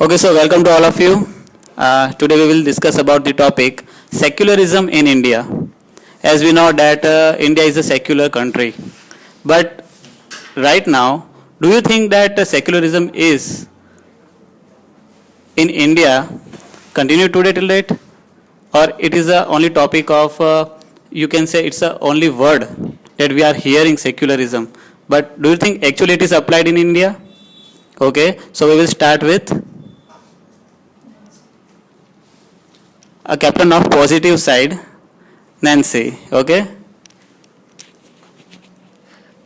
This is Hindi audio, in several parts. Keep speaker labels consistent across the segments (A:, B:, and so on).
A: Okay, so welcome to all of you. Today we will discuss about the topic secularism in India. As we know that India is a secular country, but right now, do you think that secularism is in India continue today till date, or it is a only topic of you can say it's a only word that we are hearing secularism, but do you think actually it is applied in India? Okay, so we will start with a captain of positive side, Nancy. Okay.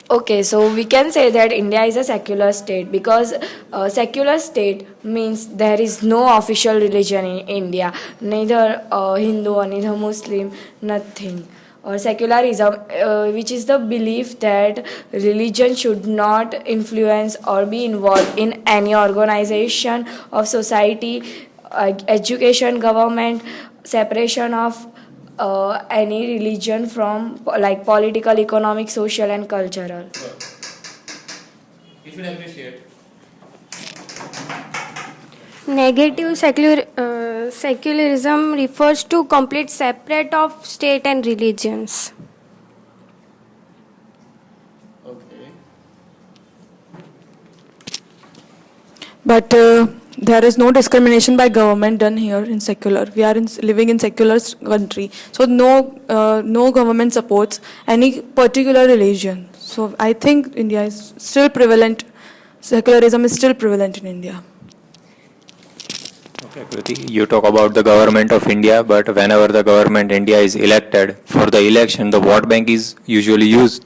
B: Okay, so we can say that India is a secular state because secular state means there is no official religion in India, neither Hindu or neither Muslim, nothing. Or secularism, which is the belief that religion should not influence or be involved in any organization of society, education, government, separation of any religion from like political, economic, social and cultural.
A: You should appreciate.
C: Negative secularism refers to complete separate of state and religions.
A: Okay.
D: But there is no discrimination by government done here in secular. We are living in secular country, so no government supports any particular religion. So I think India is still prevalent. Secularism is still prevalent in India.
E: Okay, Kruti, you talk about the government of India, but whenever the government India is elected, for the election, the vote bank is usually used.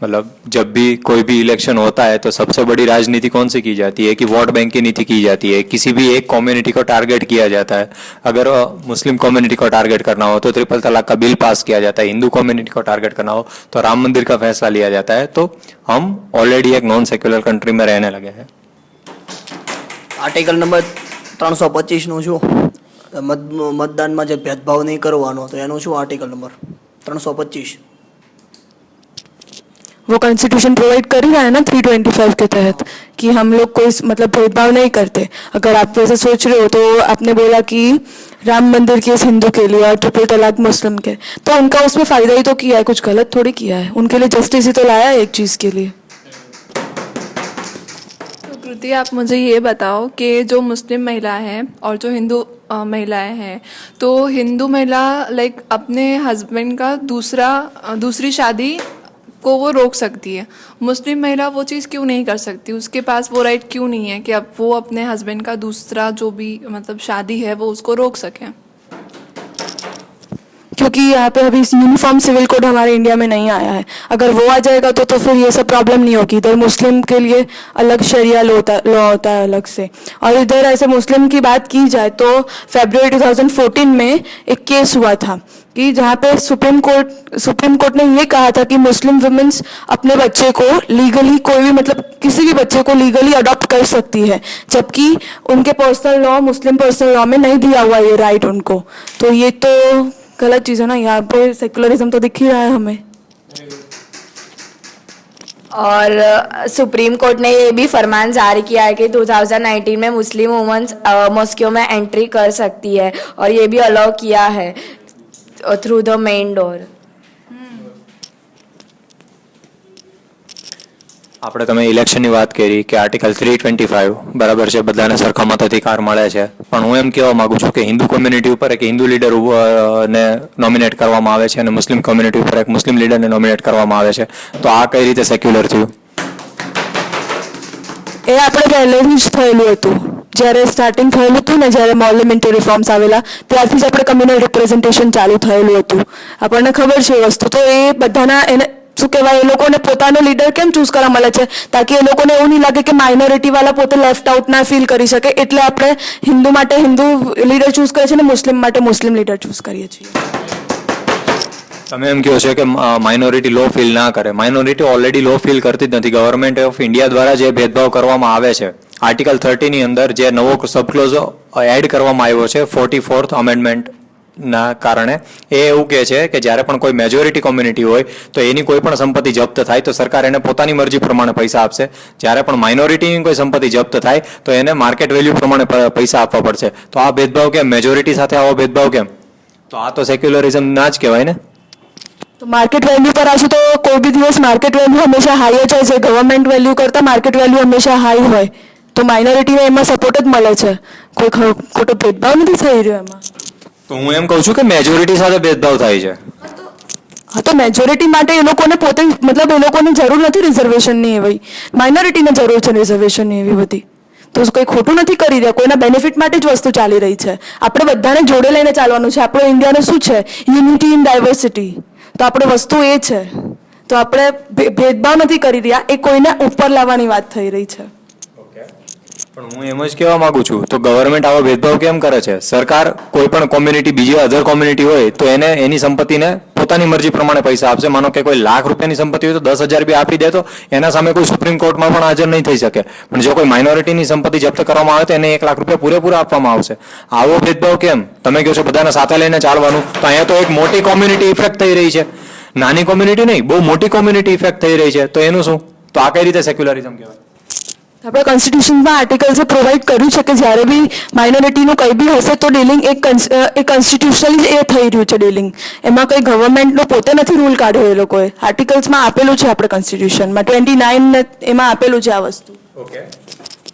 E: मतलब जब भी कोई भी इलेक्शन होता है तो सबसे बड़ी राजनीति कौन सी की जाती है कि वोट बैंक की नीति की जाती है. किसी भी एक कम्युनिटी को टारगेट किया जाता है. अगर मुस्लिम कम्युनिटी को टारगेट करना हो तो ट्रिपल तलाक का बिल पास किया जाता है. हिंदू कम्युनिटी को टारगेट करना हो तो राम मंदिर का फैसला लिया जाता है. तो हम ऑलरेडी एक नॉन सेक्युलर कंट्री में रहने लगे हैं.
F: આર્ટિકલ નંબર 325 નું શું મતદાનમાં જે ભેદભાવ નહીં કરવાનો તો એનું શું આર્ટિકલ નંબર 325.
D: वो कॉन्स्टिट्यूशन प्रोवाइड कर ही रहा है ना 325 के तहत कि हम लोग कोई मतलब भेदभाव नहीं करते. अगर आप वैसे सोच रहे हो तो आपने बोला कि राम मंदिर केस हिंदू के लिए और ट्रिपल तलाक मुस्लिम के, तो उनका उसमें फायदा ही तो किया है, कुछ गलत थोड़ी किया है. उनके लिए जस्टिस ही तो लाया है एक चीज के लिए.
G: तो कृति, आप मुझे ये बताओ कि जो मुस्लिम महिला हैं और जो हिंदू महिलाएं हैं, तो हिंदू महिला लाइक अपने हस्बैंड का दूसरी शादी को वो रोक सकती है. मुस्लिम महिला वो चीज़ क्यों नहीं कर सकती? उसके पास वो राइट क्यों नहीं है कि अब वो अपने हस्बैंड का दूसरा जो भी मतलब शादी है वो उसको रोक सकें?
D: क्योंकि यहाँ पे अभी यूनिफॉर्म सिविल कोड हमारे इंडिया में नहीं आया है. अगर वो आ जाएगा तो फिर ये सब प्रॉब्लम नहीं होगी. इधर मुस्लिम के लिए अलग शरिया लॉ होता है अलग से, और इधर ऐसे मुस्लिम की बात की जाए तो फरवरी 2014 में एक केस हुआ था कि जहाँ पे सुप्रीम कोर्ट ने ये कहा था कि मुस्लिम वुमेन्स अपने बच्चे को लीगली कोई भी मतलब किसी भी बच्चे को लीगली अडॉप्ट कर सकती है, जबकि उनके पर्सनल लॉ मुस्लिम पर्सनल लॉ में नहीं दिया हुआ ये राइट उनको. तो ये तो गलत चीज़ है ना. यहाँ पे सेकुलरिज्म तो दिख ही रहा है हमें.
B: और सुप्रीम कोर्ट ने ये भी फरमान जारी किया है कि 2019 में मुस्लिम वुमेन्स मॉस्क्यो में एंट्री कर सकती है, और ये भी अलाउ किया है थ्रू द मेन डोर.
E: આપણે તમે ઇલેક્શનની વાત કરી કે આર્ટિકલ 325 બરાબર છે, બધાને સરખા મતાધિકાર મળે છે, પણ હું એમ કહેવા માંગુ છું કે હિન્દુ કમ્યુનિટી ઉપર એક હિન્દુ લીડર ને નોમિનેટ કરવામાં આવે છે અને મુસ્લિમ કમ્યુનિટી ઉપર એક મુસ્લિમ લીડરને નોમિનેટ કરવામાં આવે છે. તો આ કઈ રીતે સેક્યુલર થયું?
D: એ આપણે પહેલેથી જ થયેલું હતું. જ્યારે સ્ટાર્ટિંગ થયેલું હતું ને, જ્યારે પાર્લામેન્ટરી રિફોર્મ્સ આવેલા ત્યારથી જ આપણે કમ્યુનલ રિપ્રેઝન્ટેશન ચાલુ થયેલું હતું. આપણને ખબર છે એ વસ્તુ. તો એ બધાના એને શું કહેવાય, એ લોકોને પોતાનો લીડર કેમ ચૂઝ કરવા મળે છે? તાકી એ લોકોને એવું નહીં લાગે કે માઇનોરિટીવાળા પોતે લેફ્ટ આઉટ ના ફીલ કરી શકે. એટલે આપણે હિન્દુ માટે હિન્દુ લીડર ચૂઝ કરીએ છીએ અને મુસ્લિમ માટે મુસ્લિમ લીડર ચૂઝ કરીએ છીએ.
E: તમે એમ કહો છો કે માઇનોરિટી લો ફીલ ના કરે. માઇનોરિટી ઓલરેડી લો ફીલ કરતી જ નથી. ગવર્મેન્ટ ઓફ ઇન્ડિયા દ્વારા જે ભેદભાવ કરવામાં આવે છે આર્ટિકલ 30 ની અંદર જે નવો સબક્લોઝ એડ કરવામાં આવ્યો છે 44th અમેન્ડમેન્ટ ના કારણે એ એવું કહે છે કે જ્યારે પણ કોઈ મેજોરિટી કોમ્યુનિટી હોય તો એની કોઈ પણ સંપત્તિ જપ્ત થાય તો સરકાર એને પોતાની મરજી પ્રમાણે પૈસા આપશે. જ્યારે પણ માઇનોરિટીની કોઈ સંપત્તિ જપ્ત થાય તો એને માર્કેટ વેલ્યુ પ્રમાણે પૈસા આપવા પડશે. તો આ ભેદભાવ કેમ? મેજોરિટી સાથે આવો ભેદભાવ કેમ? તો આ તો સેક્યુલરિઝમ ના જ કહેવાય ને.
D: તો માર્કેટ વેલ્યુ પર આવશું તો કોઈ બી દિવસ માર્કેટ વેલ્યુ હંમેશા હાઈ જ હોય છે. ગવર્મેન્ટ વેલ્યુ કરતાં માર્કેટ વેલ્યુ હંમેશા હાઈ હોય તો માઇનોરિટીને એમાં સપોર્ટ જ મળે છે. કોઈ ખોટો ભેદભાવ નથી થઈ રહ્યો એમાં.
E: તો હું એમ કહું છું કે મેજોરિટી સાથે ભેદભાવ થાય છે.
D: હા, તો મેજોરિટી માટે એ લોકોને પોતે મતલબ એ લોકોને જરૂર નથી રિઝર્વેશનની એવી, માઇનોરિટીને જરૂર છે રિઝર્વેશનની એવી બધી. તો કંઈ ખોટું નથી કરી રહ્યા, કોઈના બેનિફિટ માટે જ વસ્તુ ચાલી રહી છે. આપણે બધાને જોડે લઈને ચાલવાનું છે. આપણો ઇન્ડિયાનું શું છે? Unity in diversity. તો આપણે વસ્તુ એ છે. તો આપણે ભેદભાવ નથી કરી રહ્યા, એ કોઈને ઉપર લાવવાની વાત થઈ રહી છે.
E: પણ હું એમ જ કહેવા માંગુ છું તો ગવર્મેન્ટ આવો ભેદભાવ કેમ કરે છે? સરકાર કોઈ પણ કોમ્યુનિટી બીજી અધર કોમ્યુનિટી હોય તો એને એની સંપત્તિને પોતાની મરજી પ્રમાણે પૈસા આપશે. માનો કે કોઈ લાખ રૂપિયાની સંપત્તિ હોય તો 10,000 બી આપી દે તો એના સામે કોઈ સુપ્રીમ કોર્ટમાં પણ હાજર નહીં થઈ શકે. પણ જો કોઈ માઇનોરિટીની સંપત્તિ જપ્ત કરવામાં આવે તો એને 1 લાખ રૂપિયા પૂરેપૂરા આપવામાં આવશે. આવો ભેદભાવ કેમ? તમે કહો છો બધાને સાથે લઈને ચાલવાનું, તો અહીંયા તો એક મોટી કોમ્યુનિટી ઇફેક્ટ થઈ રહી છે. નાની કોમ્યુનિટી નહીં, બહુ મોટી કોમ્યુનિટી ઇફેક્ટ થઈ રહી છે. તો એનું શું? તો આ કઈ રીતે સેક્યુલરિઝમ કહેવાય?
D: આપણે કોન્સ્ટિટ્યુશનમાં આર્ટિકલ્સે પ્રોવાઈડ કર્યું છે કે જ્યારે બી માઇનોરિટીનું કંઈ બી હશે તો ડીલિંગ એક કોન્સ્ટિટ્યુશનલી એ થઈ રહ્યું છે ડીલિંગ. એમાં કંઈ ગવર્મેન્ટનો પોતે નથી રૂલ કાઢ્યો એ લોકોએ. આર્ટિકલ્સમાં આપેલું છે આપણે કોન્સ્ટિટ્યુશનમાં 29 એમાં આપેલું છે આ વસ્તુ.
E: ઓકે,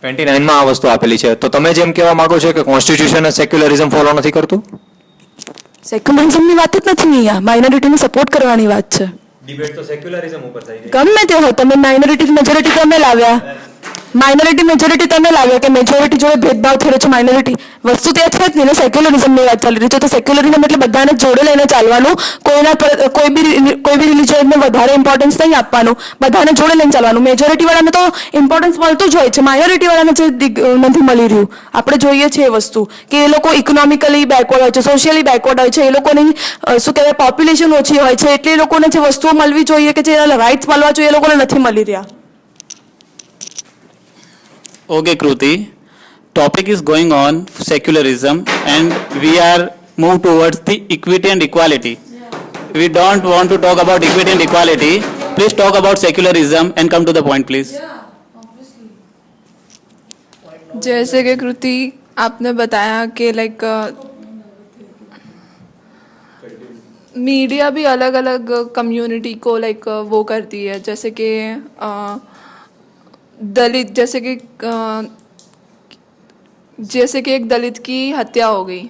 E: 29 માં આ વસ્તુ આપેલી છે. તો તમે જેમ કહેવા માંગો છો કે કોન્સ્ટિટ્યુશન સેક્યુલરિઝમ ફોલો નથી કરતું?
D: સેક્યુલરિઝમની વાત જ નથી અહીંયા, માઇનોરિટીને સપોર્ટ કરવાની વાત છે.
E: ડિબેટ તો સેક્યુલરિઝમ ઉપર થઈ ગઈ.
D: ગમે તે હોય, તમે માઇનોરિટી મેજોરિટી તમે લાવ્યા, માઇનોરિટી મેજોરિટી તમે લાવ્યા કે મેજોરિટી જોડે ભેદભાવ થયો છે. માઇનોરિટી વસ્તુ તે છે જ નહીં ને, સેક્યુલરિઝમની વાત ચાલી રહી છે. તો સેક્યુલરિઝમ એટલે બધાને જોડે લઈને ચાલવાનું, કોઈ બી રિલિજનને વધારે ઇમ્પોર્ટન્સ નહીં આપવાનું, બધાને જોડે લઈને ચાલવાનું. મેજોરિટી વાળાને તો ઇમ્પોર્ટન્સ મળતું જ હોય છે, માઇનોરિટી વાળાને જે નથી મળી રહ્યું. આપણે જોઈએ છીએ એ વસ્તુ કે એ લોકો ઇકોનોમિકલી બેકવર્ડ હોય છે, સોશિયલી બેકવર્ડ હોય છે. એ લોકોની શું કહેવાય પોપ્યુલેશન ઓછી હોય છે, એટલે એ લોકોને જે વસ્તુઓ મળવી જોઈએ કે જે રાઇટ્સ મળવા જોઈએ એ લોકોને નથી મળી રહ્યા.
A: Okay, Kruti. Topic is going on secularism, and we are moved towards the equity and equality. We don't want to talk about equity and equality. Please talk about secularism and come to the point, please.
G: जैसे कि कृति आपने बताया कि लाइक मीडिया भी अलग अलग कम्युनिटी को लाइक वो करती है. जैसे कि दलित, जैसे कि एक दलित की हत्या हो गई.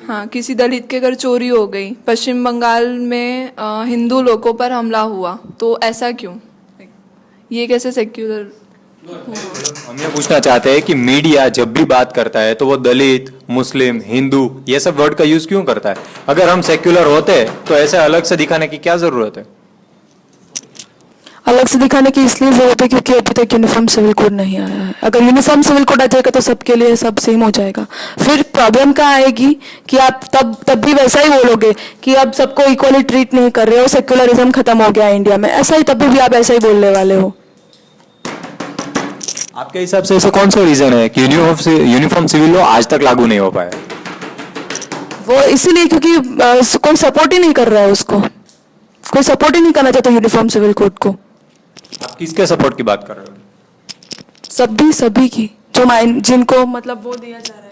G: हाँ, किसी दलित के घर चोरी हो गई. पश्चिम बंगाल में हिंदू लोगों पर हमला हुआ. तो ऐसा क्यों? ये कैसे सेक्युलर?
E: हम ये पूछना चाहते हैं कि मीडिया जब भी बात करता है तो वो दलित, मुस्लिम, हिंदू ये सब वर्ड का यूज क्यों करता है? अगर हम सेक्युलर होते तो ऐसे अलग से दिखाने की क्या जरूरत है?
D: अलग से दिखाने की इसलिए जरूरत है क्योंकि अभी तक यूनिफॉर्म सिविल कोड नहीं आया है. अगर यूनिफॉर्म सिविल कोड आ जाएगा तो सबके लिए सब सेम हो जाएगा. फिर प्रॉब्लम कहाँ आएगी कि आप तब भी वैसा ही बोलोगे कि अब सबको इक्वली ट्रीट नहीं कर रहे हो, सेक्युलरिज्म खत्म हो गया इंडिया में. ऐसा ही तब भी आप ऐसा ही बोलने वाले हो.
E: आपके हिसाब से ऐसा कौन सा रीजन है कि यूनिफॉर्म सिविल लॉ आज तक लागू नहीं हो पाया?
D: वो इसीलिए क्योंकि कोई सपोर्ट ही नहीं कर रहा है उसको. कोई सपोर्ट ही नहीं करना चाहता यूनिफॉर्म सिविल कोड को.
E: आप किसके सपोर्ट की बात कर रहे हो?
D: सभी की जो जिनको मतलब वो दिया जा रहा है.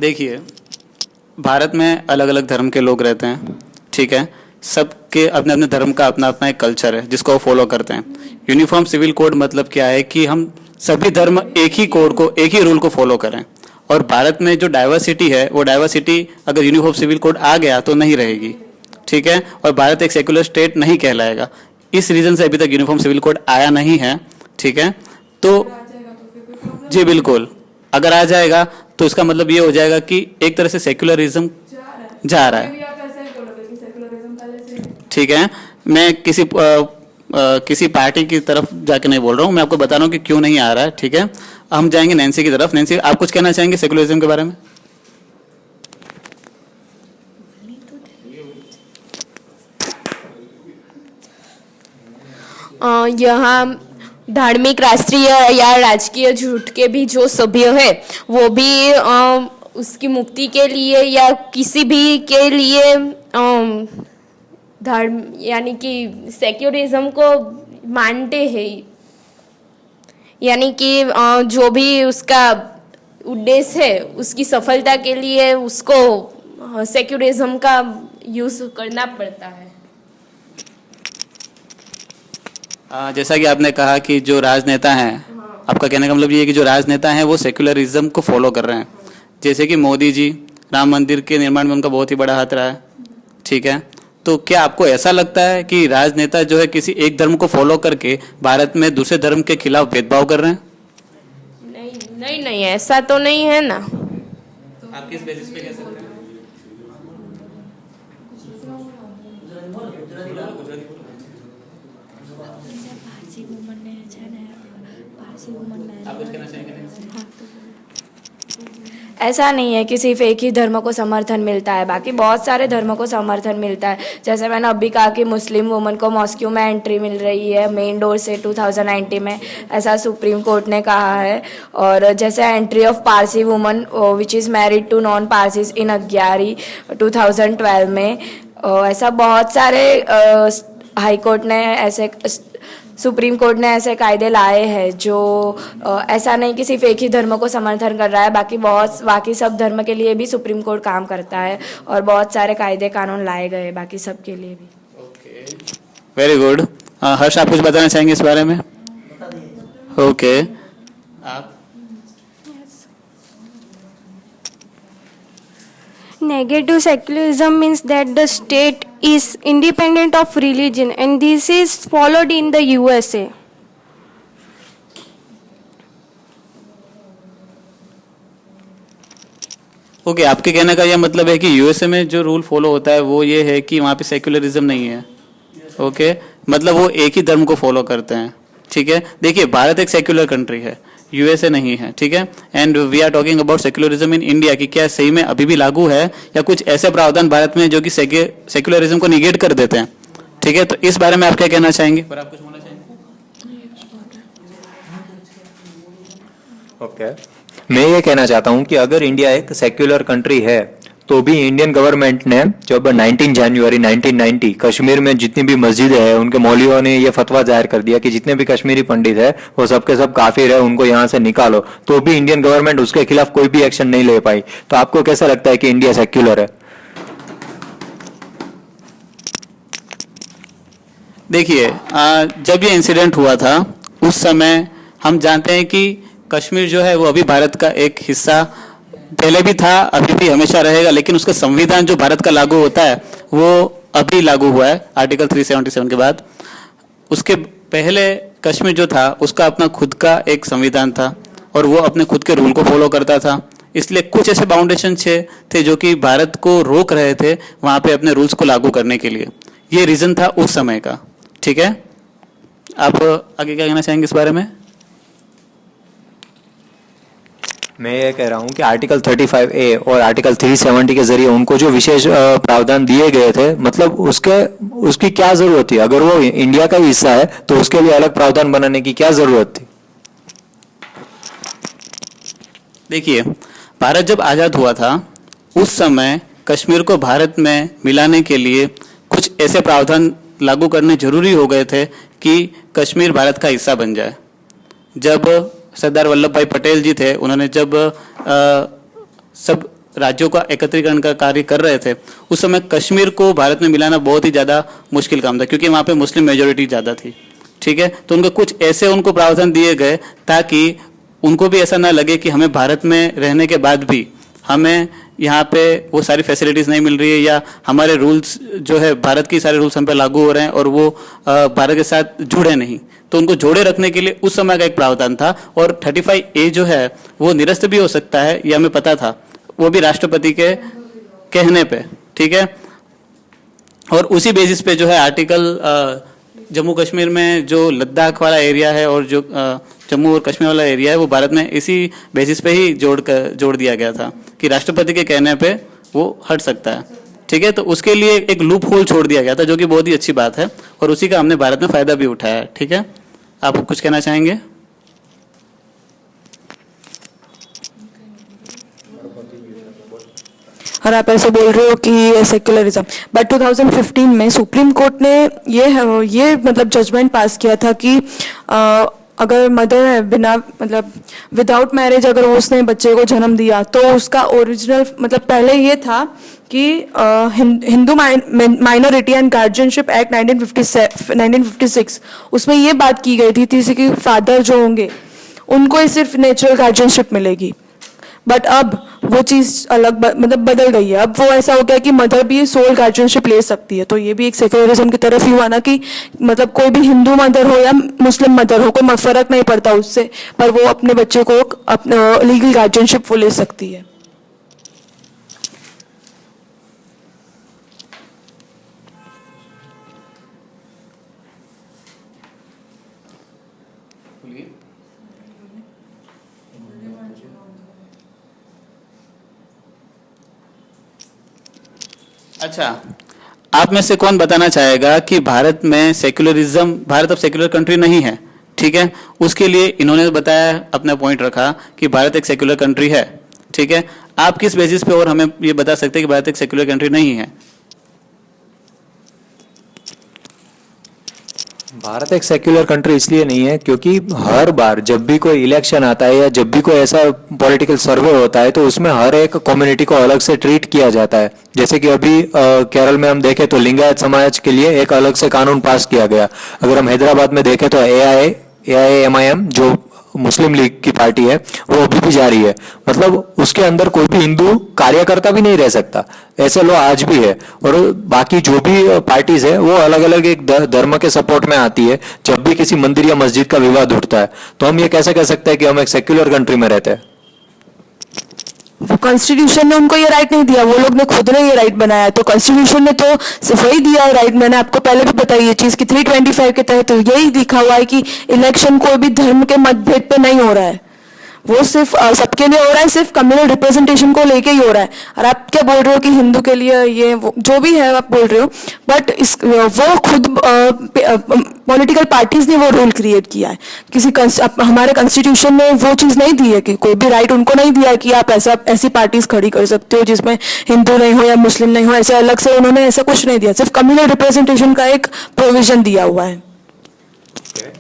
A: देखिए, भारत में अलग अलग धर्म के लोग रहते हैं, ठीक है. सबके अपने अपने धर्म का अपना अपना एक कल्चर है जिसको वो फॉलो करते हैं. यूनिफॉर्म सिविल कोड मतलब क्या है कि हम सभी धर्म एक ही कोड को, एक ही रूल को फॉलो करें. और भारत में जो डाइवर्सिटी है वो डाइवर्सिटी अगर यूनिफॉर्म सिविल कोड आ गया तो नहीं रहेगी, ठीक है. और भारत एक सेक्युलर स्टेट नहीं कहलाएगा. इस रीज़न से अभी तक यूनिफॉर्म सिविल कोड आया नहीं है, ठीक है. तो जी बिल्कुल, अगर आ जाएगा तो इसका मतलब ये हो जाएगा कि एक तरह से सेक्युलरिज्म जा रहा है, ठीक है. मैं किसी पार्टी की तरफ जाके नहीं बोल रहा हूँ, मैं आपको बता रहा हूँ कि क्यों नहीं आ रहा है, ठीक है. हम जाएंगे नैन्सी की तरफ. नैन्सी, आप कुछ कहना चाहेंगे सेक्युलरिज्म के बारे में?
B: यहाँ धार्मिक, राष्ट्रीय या राजकीय झूठ के भी जो सभ्य है वो भी
C: उसकी मुक्ति के लिए या किसी भी के लिए धर्म यानी कि सेक्युलरिज्म को मानते हैं, यानी कि जो भी उसका उद्देश्य है उसकी सफलता के लिए उसको सेक्युलरिज्म का यूज करना पड़ता है।
A: जैसा कि आपने कहा कि जो राजनेता हैं, आपका कहने का मतलब ये है कि जो राजनेता हैं वो सेक्युलरिज्म को फॉलो कर रहे हैं। जैसे कि मोदी जी, राम मंदिर के निर्माण में उनका बहुत ही बड़ा हाथ रहा है, ठीक है। तो क्या आपको ऐसा लगता है कि राजनेता जो है किसी एक धर्म को फॉलो करके भारत में दूसरे धर्म के खिलाफ भेदभाव कर रहे हैं?
C: नहीं, ऐसा तो नहीं है ना।
A: आप किस बेसिस पे कह सकते हैं? आप कुछ कहना चाहेंगे?
B: ऐसा नहीं है कि सिर्फ एक ही धर्म को समर्थन मिलता है, बाकी बहुत सारे धर्मों को समर्थन मिलता है। जैसे मैंने अभी कहा कि मुस्लिम वुमन को मॉस्क्यू में एंट्री मिल रही है मेन डोर से 2019 में, ऐसा सुप्रीम कोर्ट ने कहा है। और जैसे entry of Parsi woman which is married to non Parsis in agiary 2012 में, ऐसा बहुत सारे हाई कोर्ट ने ऐसे, सुप्रीम कोर्ट ने ऐसे कायदे लाए हैं जो ऐसा नहीं कि सिर्फ एक ही धर्म को समर्थन कर रहा है, बाकी सब धर्म के लिए भी सुप्रीम कोर्ट काम करता है और बहुत सारे कायदे कानून लाए गए बाकी सब के लिए भी।
A: Very good. हर्ष, आप कुछ बताना चाहेंगे इस बारे में? ओके, आप?
C: Negative secularism means that the state is independent of religion, and this is followed in the USA.
A: Okay, आपके कहने का यह मतलब है कि यूएसए में जो रूल फॉलो होता है वो ये है कि वहाँ पे सेक्युलरिज्म नहीं है। ओके, मतलब वो एक ही धर्म को फॉलो करते हैं, ठीक है। देखिए, भारत एक सेक्युलर कंट्री है, यूएसए नहीं है, ठीक है। And we are talking about secularism in India कि क्या सही में अभी भी लागू है या कुछ ऐसे प्रावधान भारत में जो कि सेक्युलरिज्म को निगेट कर देते हैं, ठीक है। तो इस बारे में आप क्या कहना चाहेंगे? पर आप कुछ बोलना चाहेंगे?
E: ओके, मैं ये कहना चाहता हूँ कि अगर इंडिया एक सेक्युलर कंट्री है तो भी इंडियन गवर्नमेंट ने जब 19 जनवरी 1990 कश्मीर में जितनी भी मस्जिदें हैं उनके मौलवियों ने ये फतवा जाहिर कर दिया कि जितने भी कश्मीरी पंडित है वो सबके सब काफिर है, उनको यहाँ से निकालो, तो भी इंडियन गवर्नमेंट उसके खिलाफ कोई भी एक्शन नहीं ले पाई। तो आपको कैसा लगता है कि इंडिया सेक्युलर है?
A: देखिए, जब ये इंसिडेंट हुआ था उस समय हम जानते हैं कि कश्मीर जो है वो अभी भारत का एक हिस्सा पहले भी था, अभी भी हमेशा रहेगा, लेकिन उसका संविधान जो भारत का लागू होता है वो अभी लागू हुआ है आर्टिकल 377 के बाद। उसके पहले कश्मीर जो था उसका अपना खुद का एक संविधान था और वो अपने खुद के रूल को फॉलो करता था। इसलिए कुछ ऐसे बाउंडेशन थे जो कि भारत को रोक रहे थे वहाँ पे अपने रूल्स को लागू करने के लिए। ये रीज़न था उस समय का, ठीक है। आप आगे क्या कहना चाहेंगे इस बारे में?
E: मैं ये कह रहा हूँ कि आर्टिकल 35A और आर्टिकल 370 के जरिए उनको जो विशेष प्रावधान दिए गए थे, मतलब उसकी क्या जरूरत थी? अगर वो इंडिया का हिस्सा है तो उसके लिए अलग प्रावधान बनाने की क्या जरूरत थी?
A: देखिए, भारत जब आज़ाद हुआ था उस समय कश्मीर को भारत में मिलाने के लिए कुछ ऐसे प्रावधान लागू करने जरूरी हो गए थे कि कश्मीर भारत का हिस्सा बन जाए। जब सरदार वल्लभ भाई पटेल जी थे, उन्होंने जब सब राज्यों का एकत्रीकरण का कार्य कर रहे थे उस समय कश्मीर को भारत में मिलाना बहुत ही ज़्यादा मुश्किल काम था क्योंकि वहाँ पे मुस्लिम मेजोरिटी ज़्यादा थी, ठीक है। तो उनको कुछ ऐसे प्रावधान दिए गए ताकि उनको भी ऐसा ना लगे कि हमें भारत में रहने के बाद भी हमें यहाँ पे वो सारी फैसिलिटीज़ नहीं मिल रही है या हमारे रूल्स जो है भारत के सारे रूल्स हम पे लागू हो रहे हैं और वो भारत के साथ जुड़े नहीं। तो उनको जोड़े रखने के लिए उस समय का एक प्रावधान था और 35A जो है वो निरस्त भी हो सकता है, ये हमें पता था, वो भी राष्ट्रपति के कहने पे, ठीक है। और उसी बेसिस पे जो है आर्टिकल जम्मू कश्मीर में जो लद्दाख वाला एरिया है और जो जम्मू और कश्मीर वाला एरिया है वो भारत में इसी बेसिस पे ही जोड़ दिया गया था कि राष्ट्रपति के कहने पे वो हट सकता है, ठीक है। तो उसके लिए एक लूप होल छोड़ दिया गया था जो कि बहुत ही अच्छी बात है और उसी का हमने भारत में फ़ायदा भी उठाया है, ठीक है। आप कुछ कहना चाहेंगे?
D: और आप ऐसे बोल रहे हो कि ये सेक्युलरिज्म। बट 2015 में सुप्रीम कोर्ट ने ये मतलब जजमेंट पास किया था कि अगर मदर है बिना मतलब विदाउट मैरिज अगर उसने बच्चे को जन्म दिया तो उसका ओरिजिनल मतलब पहले ये था कि Hindu minority and guardianship act 1956 उसमें ये बात की गई थी जैसे कि फादर जो होंगे उनको ही सिर्फ नेचुरल गार्जियनशिप मिलेगी। बट अब वो चीज़ अलग मतलब बदल गई है। अब वो ऐसा हो गया कि मदर भी सोल गार्जियनशिप ले सकती है। तो ये भी एक सेक्युलरिज्म की तरफ ही हुआ ना कि मतलब कोई भी हिंदू मदर हो या मुस्लिम मदर हो कोई फर्क नहीं पड़ता उससे, पर वो अपने बच्चे को अपना लीगल गार्जियनशिप वो ले सकती है।
A: अच्छा, आप में से कौन बताना चाहेगा कि भारत में सेक्युलरिज्म, भारत अब सेक्युलर कंट्री नहीं है, ठीक है? उसके लिए इन्होंने बताया, अपना पॉइंट रखा कि भारत एक सेक्युलर कंट्री है, ठीक है? आप किस बेसिस पे और हमें ये बता सकते हैं कि भारत एक सेक्युलर कंट्री नहीं है?
E: भारत एक सेक्युलर कंट्री इसलिए नहीं है क्योंकि हर बार जब भी कोई इलेक्शन आता है या जब भी कोई ऐसा पॉलिटिकल सर्वे होता है तो उसमें हर एक कम्युनिटी को अलग से ट्रीट किया जाता है। जैसे कि अभी केरल में हम देखें तो लिंगायत समाज के लिए एक अलग से कानून पास किया गया। अगर हम हैदराबाद में देखें तो AIMIM जो मुस्लिम लीग की पार्टी है वो अभी भी जारी है। मतलब उसके अंदर कोई भी हिंदू कार्यकर्ता भी नहीं रह सकता, ऐसे लोग आज भी है। और बाकी जो भी पार्टीज है वो अलग अलग एक धर्म के सपोर्ट में आती है। जब भी किसी मंदिर या मस्जिद का विवाद उठता है तो हम ये कैसे कह सकते हैं कि हम एक सेक्युलर कंट्री में रहते हैं?
D: वो कॉन्स्टिट्यूशन ने उनको ये राइट नहीं दिया, वो लोग ने खुद ने ये राइट बनाया। तो कॉन्स्टिट्यूशन ने तो सिर्फ वही दिया है राइट। मैंने आपको पहले भी बताई ये चीज कि 325 के तहत तो यही लिखा हुआ है कि इलेक्शन कोई भी धर्म के मतभेद पे नहीं हो रहा है, वो सिर्फ सबके लिए हो रहा है, सिर्फ कम्युनल रिप्रेजेंटेशन को लेके ही हो रहा है। और आप क्या बोल रहे हो कि हिंदू के लिए ये वो जो भी है आप बोल रहे हो, बट वो खुद पॉलिटिकल पार्टीज ने वो रूल क्रिएट किया है। हमारे कॉन्स्टिट्यूशन ने वो चीज़ नहीं दी है कि कोई भी राइट उनको नहीं दिया है कि आप ऐसी पार्टीज खड़ी कर सकते हो जिसमें हिंदू नहीं हो या मुस्लिम नहीं हो, ऐसे अलग से उन्होंने ऐसा कुछ नहीं दिया। सिर्फ कम्युनल रिप्रेजेंटेशन का एक प्रोविजन दिया हुआ है।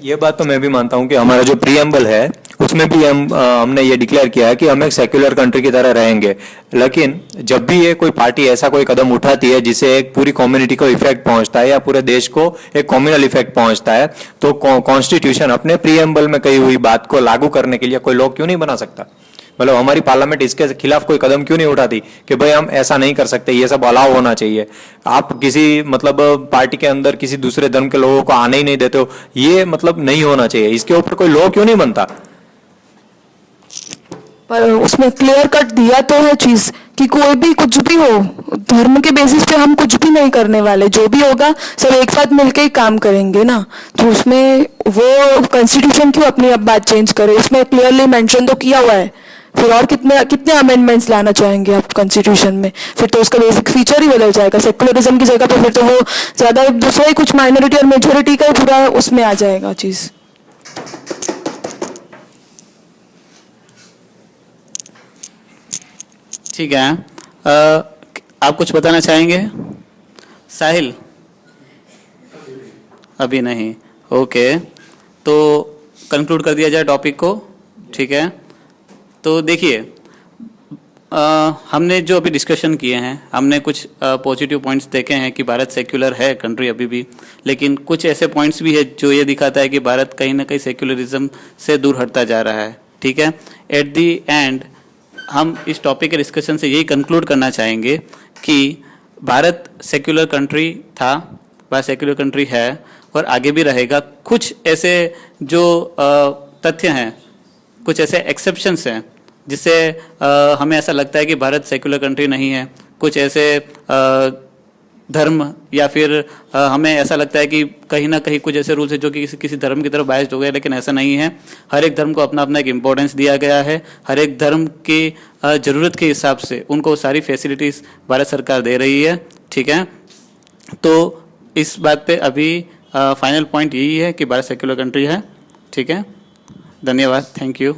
E: ये बात तो मैं भी मानता हूँ कि हमारा जो प्रीएम्बल है उसमें भी हमने ये डिक्लेयर किया है कि हम एक सेक्युलर कंट्री की तरह रहेंगे। लेकिन जब भी ये कोई पार्टी ऐसा कोई कदम उठाती है जिसे एक पूरी कम्युनिटी को इफेक्ट पहुंचता है या पूरे देश को एक कम्युनल इफेक्ट पहुंचता है तो कॉन्स्टिट्यूशन अपने प्रीएम्बल में कही हुई बात को लागू करने के लिए कोई लॉ क्यों नहीं बना सकता? मतलब हमारी पार्लियामेंट इसके खिलाफ कोई कदम क्यों नहीं उठाती कि भाई हम ऐसा नहीं कर सकते, ये सब अलाउ होना चाहिए? आप किसी मतलब पार्टी के अंदर किसी दूसरे धर्म के लोगों को आने ही नहीं देते हो, ये मतलब नहीं होना चाहिए। इसके ऊपर कोई लॉ क्यों नहीं बनता?
D: पर उसमें क्लियर कट दिया तो है चीज कि कोई भी कुछ भी हो, धर्म के बेसिस पे हम कुछ भी नहीं करने वाले, जो भी होगा सब एक साथ मिलके ही काम करेंगे ना। तो उसमें वो कॉन्स्टिट्यूशन क्यों अपनी अब बात चेंज करे? उसमें क्लियरली मेंशन तो किया हुआ है। फिर और कितने कितने अमेंडमेंट्स लाना चाहेंगे आप कॉन्स्टिट्यूशन में? फिर तो उसका बेसिक फीचर ही बदल जाएगा। सेक्युलरिज्म की जगह पे फिर तो वो ज्यादा दूसरा ही कुछ माइनॉरिटी और मेजोरिटी का पूरा उसमें आ जाएगा चीज।
A: ठीक है, आप कुछ बताना चाहेंगे? साहिल? अभी नहीं, ओके। तो कंक्लूड कर दिया जाए टॉपिक को, ठीक है? तो देखिए, हमने जो अभी डिस्कशन किए हैं, हमने कुछ पॉजिटिव पॉइंट्स देखे हैं कि भारत सेक्युलर है कंट्री अभी भी, लेकिन कुछ ऐसे पॉइंट्स भी है जो ये दिखाता है कि भारत कहीं ना कहीं सेक्युलरिज्म से दूर हटता जा रहा है, ठीक है? एट दी एंड हम इस टॉपिक के डिस्कशन से यही कंक्लूड करना चाहेंगे कि भारत सेक्युलर कंट्री था, भारत सेक्युलर कंट्री है और आगे भी रहेगा। कुछ ऐसे जो तथ्य हैं, कुछ ऐसे एक्सेप्शंस हैं जिससे हमें ऐसा लगता है कि भारत सेक्युलर कंट्री नहीं है। कुछ ऐसे धर्म या फिर हमें ऐसा लगता है कि कहीं ना कहीं कुछ ऐसे रूल्स है जो कि किसी धर्म की तरफ बायस्ड हो गए, लेकिन ऐसा नहीं है। हर एक धर्म को अपना अपना एक इम्पोर्टेंस दिया गया है। हर एक धर्म की ज़रूरत के हिसाब से उनको सारी फैसिलिटीज़ भारत सरकार दे रही है, ठीक है? तो इस बात पे अभी फाइनल पॉइंट यही है कि भारत सेक्युलर कंट्री है, ठीक है? धन्यवाद, थैंक यू।